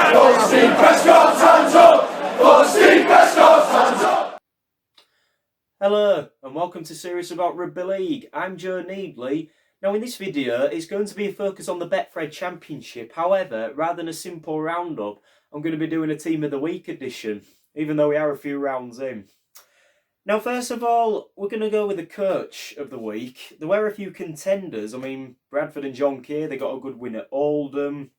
Steve Prescott's hands up! For Steve Prescott's hands up! Hello and welcome to Series About Rugby League. I'm Joe Needley. Now in this video it's going to be a focus on the Betfred Championship. However, rather than a simple roundup, I'm going to be doing a Team of the Week edition, even though we are a few rounds in. Now first of all, we're going to go with the Coach of the Week. There were a few contenders. I mean, Bradford and John Kay, they got a good win at Oldham.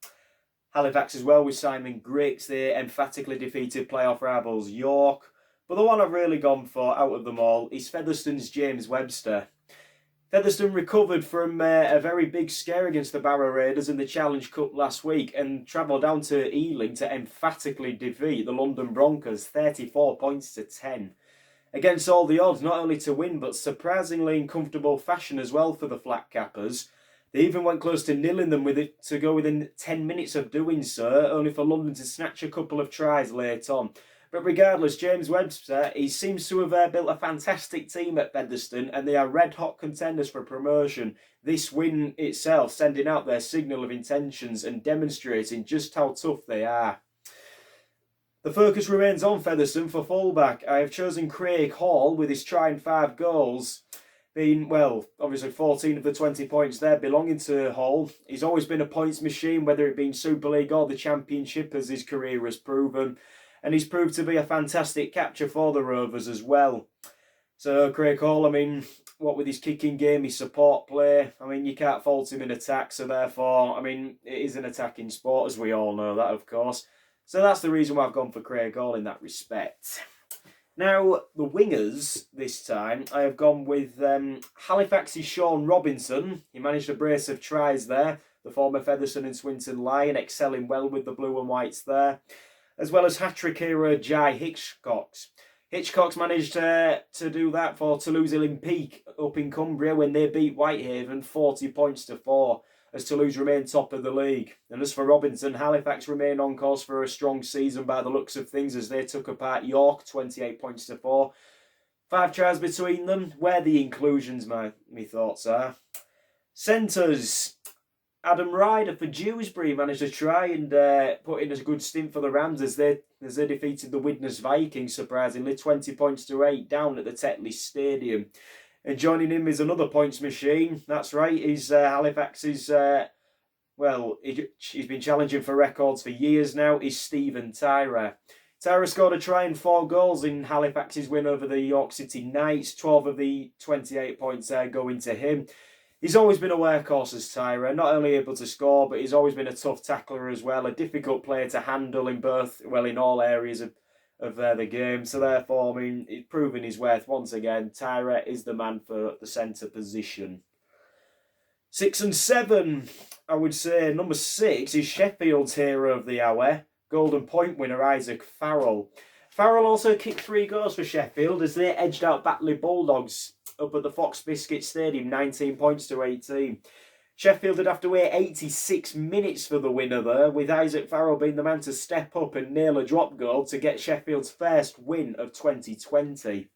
Halifax as well with Simon Griggs. They emphatically defeated playoff rivals York. But the one I've really gone for out of them all is Featherstone's James Webster. Featherstone recovered from a very big scare against the Barrow Raiders in the Challenge Cup last week and travelled down to Ealing to emphatically defeat the London Broncos 34 points to 10. Against all the odds, not only to win but surprisingly in comfortable fashion as well for the Flat Cappers. They even went close to nilling them with it to go within 10 minutes of doing so, only for London to snatch a couple of tries late on. But regardless, James Webster, he seems to have built a fantastic team at Featherstone and they are red-hot contenders for promotion. This win itself sending out their signal of intentions and demonstrating just how tough they are. The focus remains on Featherstone for fullback. I have chosen Craig Hall with his try and 5 goals. Being, well, obviously 14 of the 20 points there belonging to Hall. He's always been a points machine, whether it be in Super League or the Championship, as his career has proven. And he's proved to be a fantastic capture for the Rovers as well. So Craig Hall, I mean, what with his kicking game, his support play, I mean, you can't fault him in attack. So therefore, I mean, it is an attacking sport, as we all know that, of course. So that's the reason why I've gone for Craig Hall in that respect. Now, the wingers this time, I have gone with Halifax's Sean Robinson. He managed a brace of tries there. The former Featherstone and Swinton Lion excelling well with the blue and whites there. As well as hat-trick hero Jai Hitchcox. Hitchcox managed to do that for Toulouse Olympique up in Cumbria when they beat Whitehaven 40 points to 4. As Toulouse remain top of the league. And as for Robinson, Halifax remain on course for a strong season by the looks of things as they took apart York 28 points to 4. 5 tries between them. Where the inclusions, my thoughts are. Centres. Adam Ryder for Dewsbury managed to try and put in a good stint for the Rams as they defeated the Widnes Vikings, surprisingly, 20 points to 8 down at the Tetley Stadium. And joining him is another points machine. That's right, he's Halifax's, he's been challenging for records for years now, is Stephen Tyra. Tyra scored a try and 4 goals in Halifax's win over the York City Knights. 12 of the 28 points there going to him. He's always been a workhorse as Tyra, not only able to score, but he's always been a tough tackler as well, a difficult player to handle in all areas of the game. So therefore, I mean, he's proven his worth once again. Tyra is the man for the centre position. 6 and 7, I would say. Number 6 is Sheffield's hero of the hour, Golden Point winner Isaac Farrell. Farrell also kicked 3 goals for Sheffield as they edged out Batley Bulldogs up at the Fox Biscuit Stadium, 19 points to 18. Sheffield would have to wait 86 minutes for the winner there, with Isaac Farrell being the man to step up and nail a drop goal to get Sheffield's first win of 2020.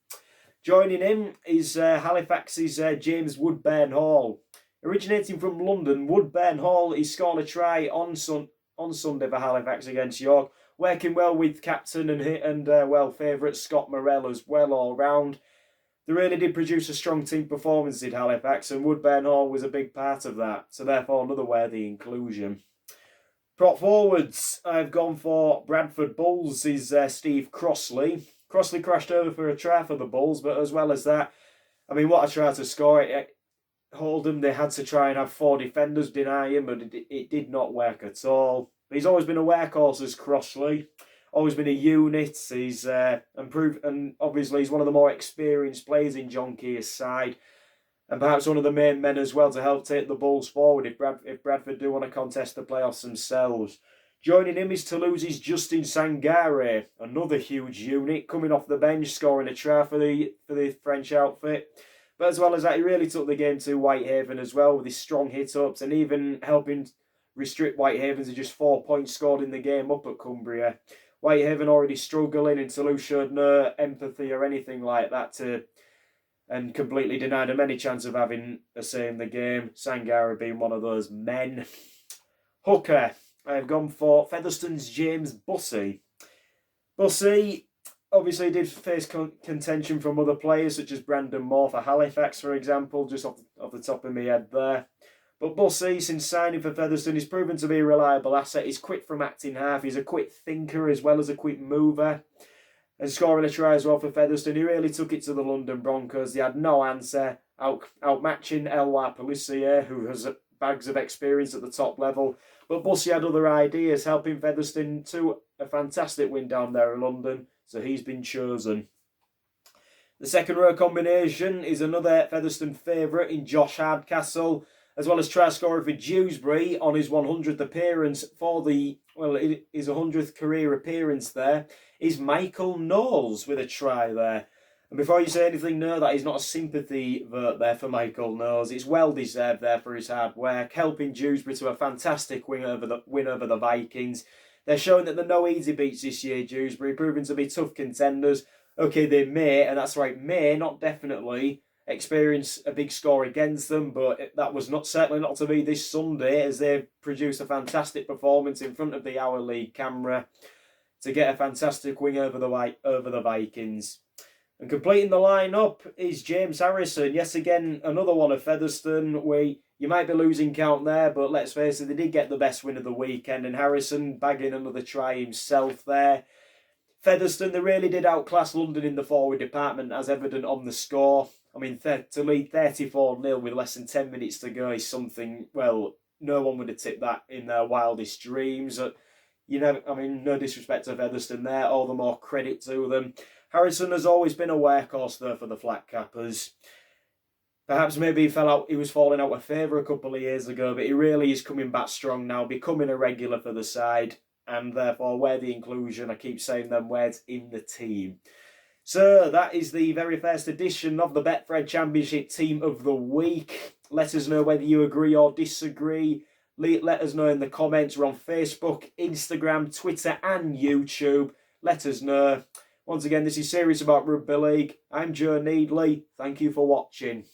Joining him is Halifax's James Woodburn Hall. Originating from London, Woodburn Hall, he scored a try on Sunday for Halifax against York, working well with captain and favourite Scott Morrell as well all round. They really did produce a strong team performance in Halifax and Woodburn Hall was a big part of that. So therefore another worthy inclusion. Prop forwards, I've gone for Bradford Bulls is Steve Crossley. Crossley crashed over for a try for the Bulls, but as well as that, I mean, what a try to score. It Oldham, they had to try and have 4 defenders deny him, but it did not work at all. He's always been a workhorse as Crossley. Always been a unit. He's improved, and obviously he's one of the more experienced players in John Key's side, and perhaps one of the main men as well to help take the Bulls forward if Bradford do want to contest the playoffs themselves. Joining him is Toulouse's Justin Sangare, another huge unit coming off the bench, scoring a try for the French outfit. But as well as that, he really took the game to Whitehaven as well with his strong hit-ups and even helping restrict Whitehaven to just 4 points scored in the game up at Cumbria. Whitehaven already struggling and Toulouse showed no empathy or anything like that and completely denied him any chance of having a say in the game. Sangara being one of those men. Hooker. I have gone for Featherstone's James Bussey. Bussey obviously did face contention from other players such as Brandon Moore for Halifax, for example, just off the top of my head there. But Bussey, since signing for Featherstone, is proven to be a reliable asset. He's quick from acting half. He's a quick thinker as well as a quick mover. And scoring a try as well for Featherstone. He really took it to the London Broncos. They had no answer, outmatching Elwar Pelissier, who has bags of experience at the top level. But Bussey had other ideas, helping Featherstone to a fantastic win down there in London. So he's been chosen. The second row combination is another Featherstone favourite in Josh Hardcastle, as well as try scorer for Dewsbury on his 100th appearance his 100th career appearance there is Michael Knowles with a try there. And before you say anything, no, that is not a sympathy vote there for Michael Knowles. It's well deserved there for his hard work, helping Dewsbury to a fantastic win over the Vikings. They're showing that they're no easy beats this year, Dewsbury, proving to be tough contenders. Okay, they may, and that's right, may, not definitely, experience a big score against them, but that was certainly not to be this Sunday, as they produced a fantastic performance in front of the Our League camera to get a fantastic win over the Vikings. And completing the lineup is James Harrison. Yes, again, another one of Featherstone. You might be losing count there, but let's face it, they did get the best win of the weekend, and Harrison bagging another try himself there. Featherstone, they really did outclass London in the forward department, as evident on the score. I mean, to lead 34-0 with less than 10 minutes to go is something, well, no one would have tipped that in their wildest dreams. No disrespect to Featherstone there, all the more credit to them. Harrison has always been a workhorse, though, for the Flat Cappers. Perhaps maybe he was falling out of favour a couple of years ago, but he really is coming back strong now, becoming a regular for the side, and therefore where the inclusion, I keep saying them words, in the team. So that is the very first edition of the Betfred Championship Team of the Week. Let us know whether you agree or disagree. Let us know in the comments. We're on Facebook, Instagram, Twitter and YouTube. Let us know. Once again, this is Serious About Rugby League. I'm Joe Needley. Thank you for watching.